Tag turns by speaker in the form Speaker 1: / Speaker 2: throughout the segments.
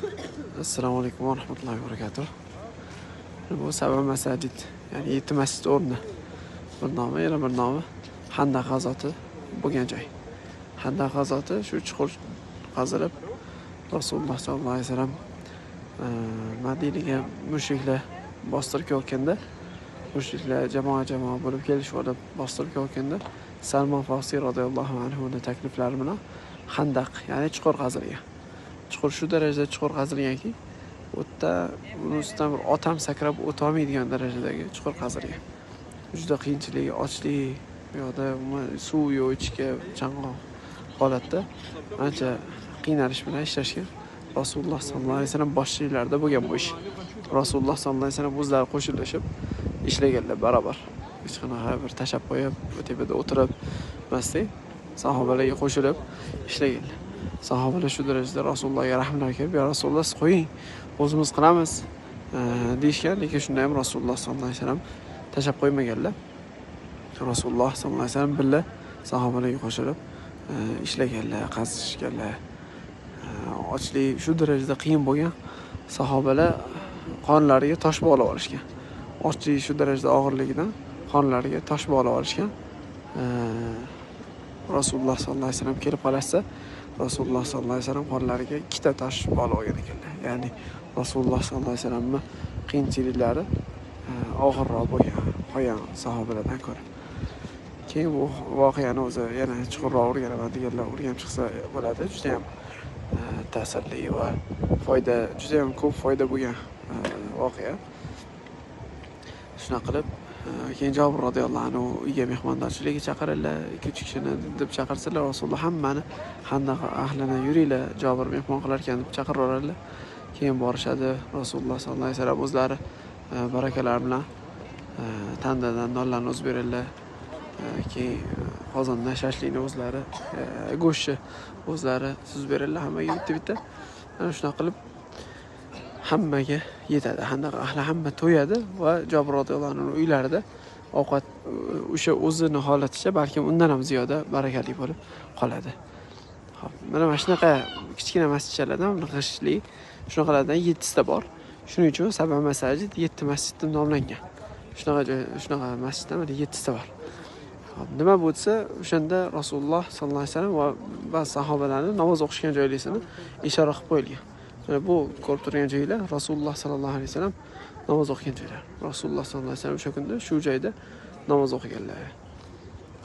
Speaker 1: Assalomu alaykum va rahmatullohi va barakatuh. Bu Sabah masajid, ya'ni 7 masjid o'rni. Bir nomi, yana bir nomi Handaq g'azoti bo'lgan joy. Handaq g'azoti shu chuqur qazilib Rasululloh sollallohu alayhi vasallam Madinaga mushriklar bostirib kelganda, mushriklar jamoa bo'lib kelishib olib bostirib kelganda Salmon Farisiy radhiyallohu anhu takliflari bilan Handaq, ya'ni chuqur qazilgan. Chuqur shu darajada chuqur qazilganki, u yerda uni ustidan bir otam sakrab o'tolmaydigan darajadagi chuqur qazilgan. Juda qiyinchilik, ochlik, bu yoqda suv yo'q ichishga chanqoq holatda ancha qiynalish bilan ishlashgan. Rasululloh sollallohu alayhi vasallam boshchiliklarida bo'lgan bu ish. Rasululloh sollallohu alayhi vasallam o'zlari qo'shilishib ishlaganlar barobar. Hech qanaqa bir tashab qo'yib, tepada o'tirib emasdi. Sahobalarga qo'shilib ishlaganlar. Sahobalar shu darajada Rasulullohga rahmlar kelib, "Ya Rasululloh, siz qo'ying, o'zimiz qilamiz" deyishgan, lekin shunda ham Rasululloh sollallohu alayhi vasallam tashab qo'ymaganlar. Rasululloh sollallohu alayhi vasallam billa sahobalarga qo'shilib ishlaganlar, qazishganlar. Ochlik shu darajada qiyin bo'lgan, sahobalar qonlariga tosh bog'lab olishgan. Ochlik shu darajada og'irligidan qonlariga tosh bog'lab olishgan. Rasululloh sollallohu alayhi vasallam kelib qolsa, Rasululloh sollallohu alayhi vasallam qonlariga ikkita tosh bog'lab olgan ekanlar. Ya'ni Rasululloh sollallohu alayhi vasallamning qiyinchiliklari og'irroq qolgan sahobalardan ko'ra. Keyin bu voqeani o'zi yana chuqurroq o'rganaman deganlar o'rganib chiqsa bo'ladi. Juda ham ta'sirli va juda ham ko'p foyda bo'lgan voqea. Shunaqa qilib keyin Jabir radhiyallohu anhu uyga mehmondorchilikka chaqirildi. 2-3 kishini deb chaqirsalar, Rasululloh hammani Handaq ahlini yuringlar, Jabir mehmon qilar ekan deb chaqiraveradilar. Keyin borishadi. Rasululloh sollallohu alayhi vasallam o'zlari barakalar bilan tandadan nonlarni o'zib beradilar. Keyin qozondan shashlikni o'zlari, go'shtni o'zlari suzib beradilar hammaga bitta-bitta. Ana shunaqa qilib hammaga yetadi. Handaq ahli hamma to'yadi va Jabir radhiyallohu anhu uylarida ovqat o'sha o'zini holaticha, balkim undan ham ziyoda barakali bo'lib qoladi. Xo'p, mana shunaqa kichkina masjidlardan, g'ishtli shunaqalardan 7 ta bor. Shuning uchun Sabah masajid 7 masjiddan nomlangan. Shunaqa masjiddan 7 ta bor. Xo'p, nima bo'lsa, o'shanda Rasululloh sollallohu alayhi vasallam va ba'zi sahobalarning namoz o'qishgan joylarini ishora qilib qo'yilgan. Mana bu ko'rib turgan joylar Rasululloh sollallohu alayhi vasallam namoz o'qigan joylar. Rasululloh sollallohu alayhi vasallam o'sha kunda shu joyda namoz o'qiganlar.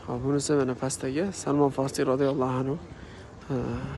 Speaker 1: Xo'p, bunisi mana pastdagi Salmon Farisiy radhiyallohu anhu